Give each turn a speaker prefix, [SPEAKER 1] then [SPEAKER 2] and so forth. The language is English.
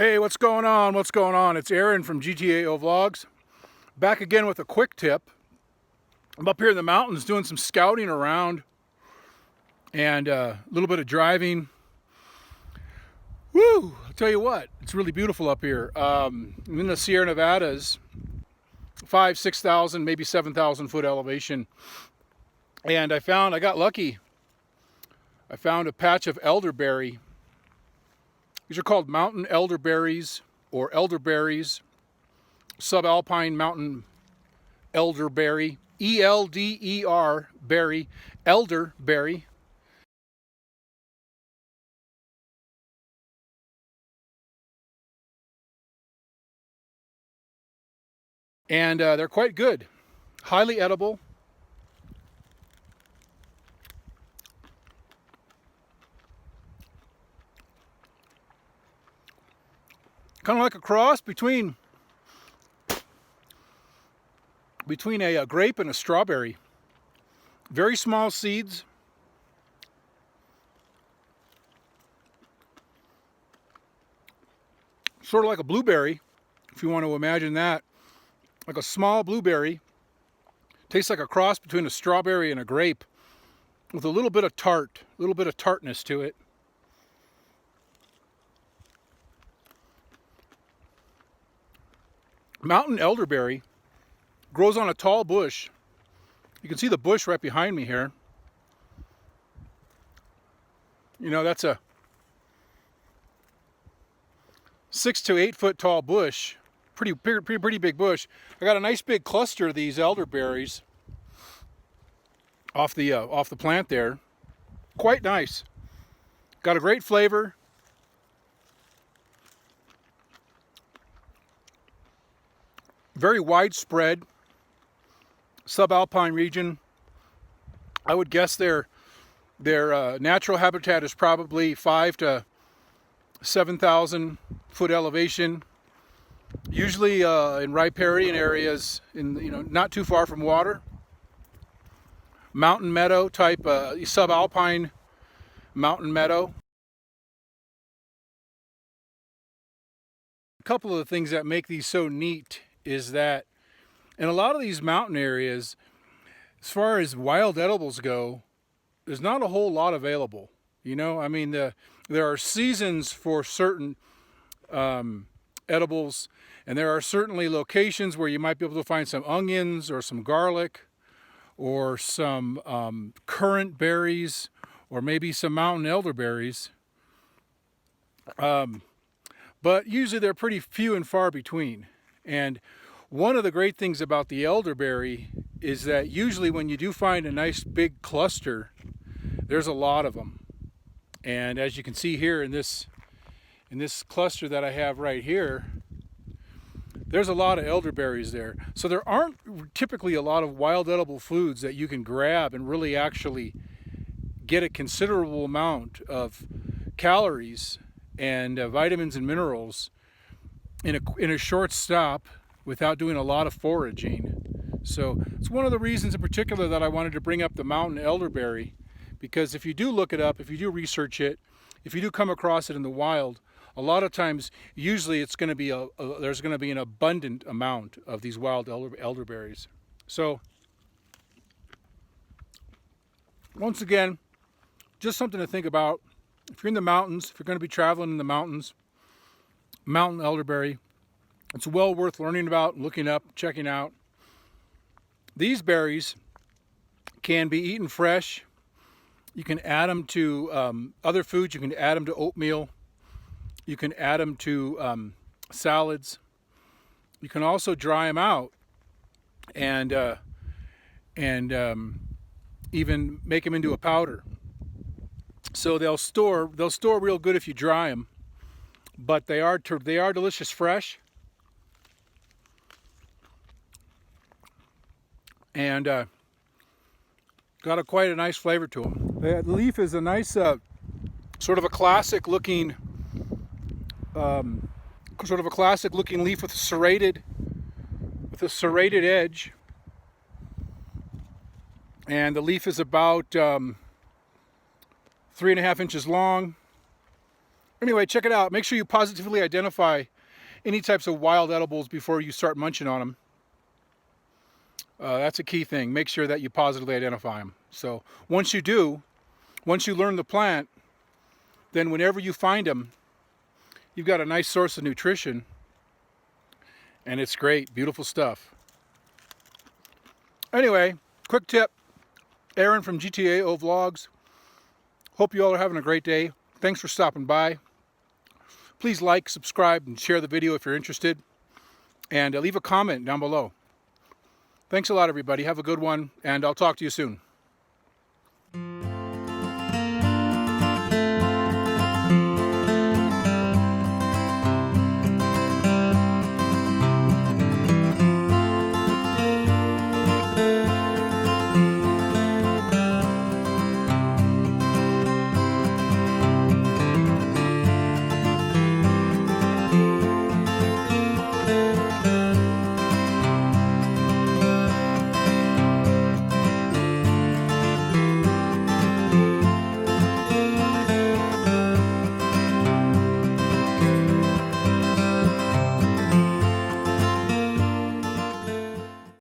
[SPEAKER 1] Hey, what's going on? What's going on? It's Aaron from GTAO Vlogs. Back again with a quick tip. I'm up here in the mountains doing some scouting around and a little bit of driving. Woo! I'll tell you what, it's really beautiful up here. I'm in the Sierra Nevadas, 5,000, 6,000, maybe 7,000 foot elevation. And I got lucky. I found a patch of elderberry. These are called mountain elderberries or elderberries, subalpine mountain elderberry, E-L-D-E-R, berry, elderberry. And they're quite good, highly edible. Kind of like a cross between a grape and a strawberry. Very small seeds. Sort of like a blueberry, if you want to imagine that. Like a small blueberry. Tastes like a cross between a strawberry and a grape with a little bit of tartness to it. Mountain elderberry grows on a tall bush. You can see the bush right behind me here. You know, that's a 6 to 8 foot tall bush. Pretty big bush. I got a nice big cluster of these elderberries off the plant there. Quite nice. Got a great flavor. Very widespread, subalpine region. I would guess their natural habitat is probably 5,000 to 7,000 foot elevation. Usually in riparian areas, not too far from water. Mountain meadow type, subalpine mountain meadow. A couple of the things that make these so neat is that in a lot of these mountain areas, as far as wild edibles go, there's not a whole lot available. I mean, there are seasons for certain edibles, and there are certainly locations where you might be able to find some onions or some garlic or some currant berries or maybe some mountain elderberries. But usually they're pretty few and far between. And one of the great things about the elderberry is that usually when you do find a nice big cluster, there's a lot of them. And as you can see here in this cluster that I have right here, there's a lot of elderberries there. So there aren't typically a lot of wild edible foods that you can grab and really actually get a considerable amount of calories and vitamins and minerals in a short stop without doing a lot of foraging. So it's one of the reasons in particular that I wanted to bring up the mountain elderberry, because if you do look it up, if you do research it, if you do come across it in the wild, a lot of times, usually it's going to be there's going to be an abundant amount of these wild elderberries. So once again, just something to think about. If you're in the mountains, if you're going to be traveling in the mountains, mountain elderberry, it's well worth learning about, looking up, checking out. These berries can be eaten fresh. You can add them to other foods. You can add them to oatmeal. You can add them to salads. You can also dry them out and even make them into a powder. So they'll store real good if you dry them, but they are delicious fresh. And got quite a nice flavor to them. The leaf is a nice, sort of a classic looking leaf with a serrated edge, and the leaf is about 3.5 inches long. Anyway, check it out. Make sure you positively identify any types of wild edibles before you start munching on them. That's a key thing. Make sure that you positively identify them. So once you do, once you learn the plant, then whenever you find them, you've got a nice source of nutrition, and it's great, beautiful stuff. Anyway, quick tip, Aaron from GTAO Vlogs. Hope you all are having a great day. Thanks for stopping by. Please like, subscribe, and share the video if you're interested. And leave a comment down below. Thanks a lot, everybody. Have a good one, and I'll talk to you soon.